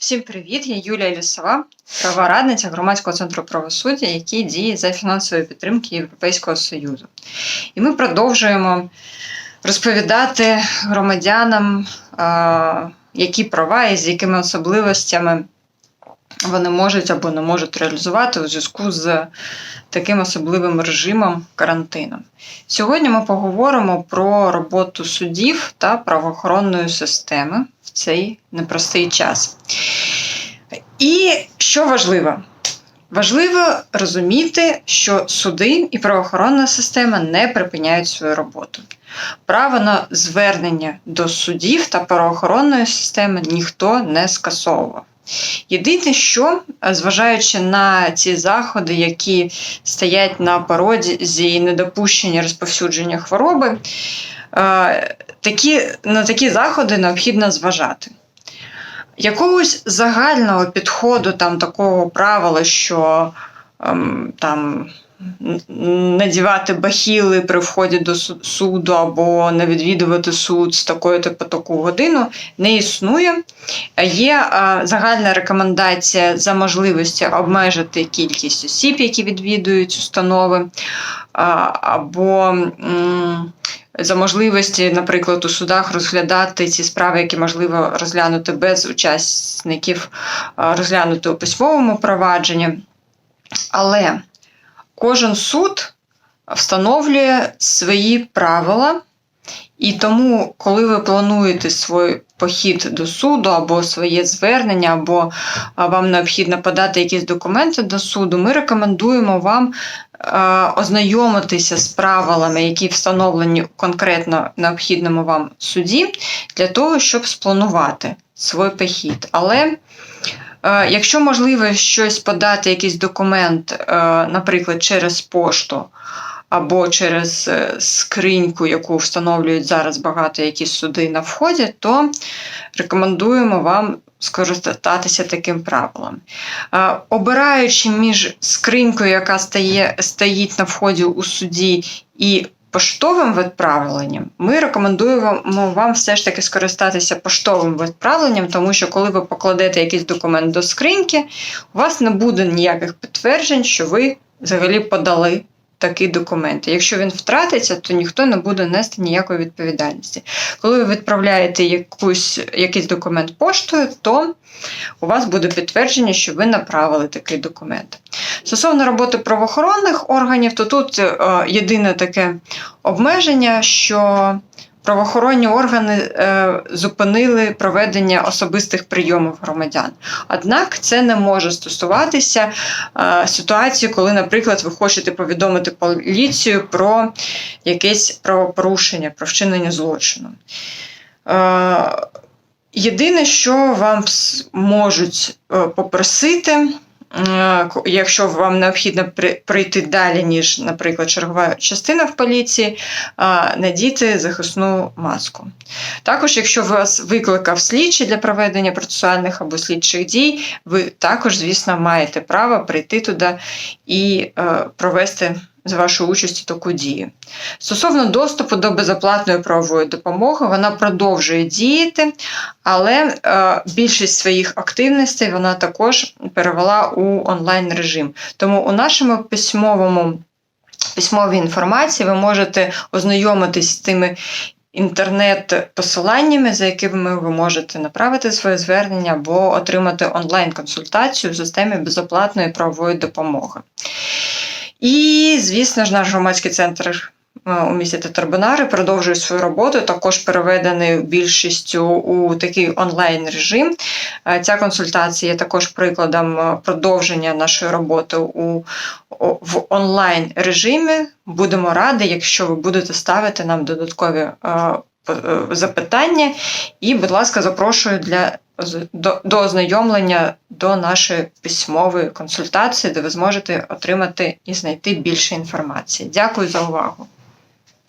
Всім привіт! Я Юлія Лісова, правова радниця Громадського центру правосуддя, який діє за фінансової підтримки Європейського Союзу. І ми продовжуємо розповідати громадянам, які права і з якими особливостями вони можуть або не можуть реалізувати у зв'язку з таким особливим режимом карантину. Сьогодні ми поговоримо про роботу судів та правоохоронної системи в цей непростий час. І що важливо? Важливо розуміти, що суди і правоохоронна система не припиняють свою роботу. Право на звернення до судів та правоохоронної системи ніхто не скасовував. Єдине, що, зважаючи на ці заходи, які стоять на порозі недопущення розповсюдження хвороби, на такі заходи необхідно зважати. Якогось загального підходу, такого правила, що надівати бахіли при вході до суду або не відвідувати суд з такої-то по таку годину не існує. Є загальна рекомендація за можливості обмежити кількість осіб, які відвідують установи, або за можливості, наприклад, у судах розглядати ці справи, які можливо розглянути без учасників, розглянути у письмовому провадженні. Але кожен суд встановлює свої правила, і тому, коли ви плануєте свій похід до суду, або своє звернення, або вам необхідно подати якісь документи до суду, ми рекомендуємо вам ознайомитися з правилами, які встановлені конкретно необхідному вам суді, для того, щоб спланувати свій похід. Але якщо можливо щось подати, якийсь документ, наприклад, через пошту або через скриньку, яку встановлюють зараз багато які суди на вході, то рекомендуємо вам скористатися таким правилом. Обираючи між скринькою, яка стоїть на вході у суді, і поштовим відправленням, ми рекомендуємо вам все ж таки скористатися поштовим відправленням, тому що коли ви покладете якийсь документ до скриньки, у вас не буде ніяких підтверджень, що ви взагалі подали такі документи. Якщо він втратиться, то ніхто не буде нести ніякої відповідальності. Коли ви відправляєте якийсь документ поштою, то у вас буде підтвердження, що ви направили такий документ. Стосовно роботи правоохоронних органів, то тут єдине таке обмеження, що правоохоронні органи зупинили проведення особистих прийомів громадян. Однак це не може стосуватися ситуації, коли, наприклад, ви хочете повідомити поліцію про якесь правопорушення, про вчинення злочину. Єдине, що вам можуть попросити, якщо вам необхідно прийти далі, ніж, наприклад, чергова частина в поліції, надіти захисну маску. Також, якщо вас викликав слідчий для проведення процесуальних або слідчих дій, ви також, звісно, маєте право прийти туди і провести за вашою участю таку дію. Стосовно доступу до безоплатної правової допомоги, вона продовжує діяти, але більшість своїх активностей вона також перевела у онлайн-режим. Тому у нашому письмовій інформації ви можете ознайомитись з тими інтернет-посиланнями, за якими ви можете направити своє звернення або отримати онлайн-консультацію в системі безоплатної правової допомоги. І, звісно ж, наш громадський центр у місті Татарбунари продовжує свою роботу, також переведений більшістю у такий онлайн-режим. Ця консультація є також прикладом продовження нашої роботи в онлайн-режимі. Будемо раді, якщо ви будете ставити нам додаткові запитання. І, будь ласка, запрошую до ознайомлення до нашої письмової консультації, де ви зможете отримати і знайти більше інформації. Дякую за увагу.